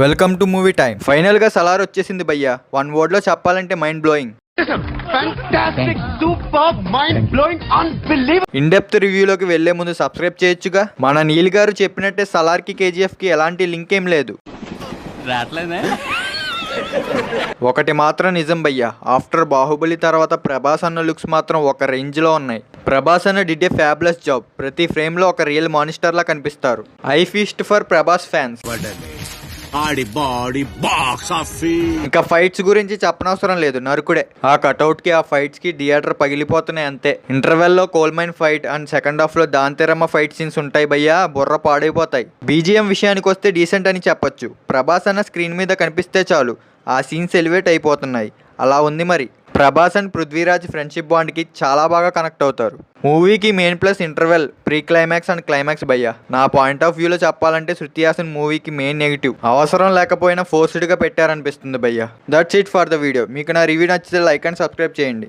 Welcome to movie time. Final గా సలార్ వచ్చేసింది భయ్యా. వన్ వర్డ్ లో చెప్పాలంటే mind blowing. Fantastic, superb, mind-blowing, unbelievable. In depth రివ్యూలోకి వెళ్లే ముందు సబ్స్క్రైబ్ చేయొచ్చుగా. మన నీల్ గారు చెప్పినట్టే సలార్ కి కేజీఎఫ్ కి ఎలాంటి లింక్ ఏం లేదు. ఒకటి మాత్రం నిజం భయ్యా, ఆఫ్టర్ బాహుబలి తర్వాత ప్రభాస్ అన్న లుక్స్ మాత్రం ఒక రేంజ్ లో ఉన్నాయి. ప్రభాస్ అన్న డిడ్ ఏ ఫ్యాబులస్ జాబ్. ప్రతి ఫ్రేమ్ లో ఒక రియల్ మానిస్టర్ లా కనిపిస్తారు. I feast for Prabhas fans. ఇంకా ఫైట్స్ గురించి చెప్పనవసరం లేదు, నరుకుడే. ఆ కట్అవుట్ కి ఆ ఫైట్స్ కి థియేటర్ పగిలిపోతున్నాయి అంతే. ఇంటర్వెల్ లో కోల్మైన్ ఫైట్ అండ్ సెకండ్ హాఫ్ లో దాంతెరమ్మ ఫైట్ సీన్స్ ఉంటాయి భయ్యా, బుర్ర పాడైపోతాయి. బీజిఎం విషయానికి వస్తే డీసెంట్ అని చెప్పొచ్చు. ప్రభాస్ అన్న స్క్రీన్ మీద కనిపిస్తే చాలు ఆ సీన్స్ ఎలివేట్ అయిపోతున్నాయి. అలా ఉంది మరి. ప్రభాస్ అండ్ పృథ్వీరాజ్ ఫ్రెండ్షిప్ బాండ్కి చాలా బాగా కనెక్ట్ అవుతారు. మూవీకి main plus interval, pre climax and climax భయ్యా. నా పాయింట్ ఆఫ్ వ్యూలో చెప్పాలంటే శృతి హాసన్ మూవీకి మెయిన్ నెగిటివ్. అవసరం లేకపోయినా ఫోర్స్డ్గా పెట్టారనిపిస్తుంది భయ్యా. That's it for the video. మీకు నా రివ్యూ నచ్చితే లైక్ అండ్ సబ్స్క్రైబ్ చేయండి.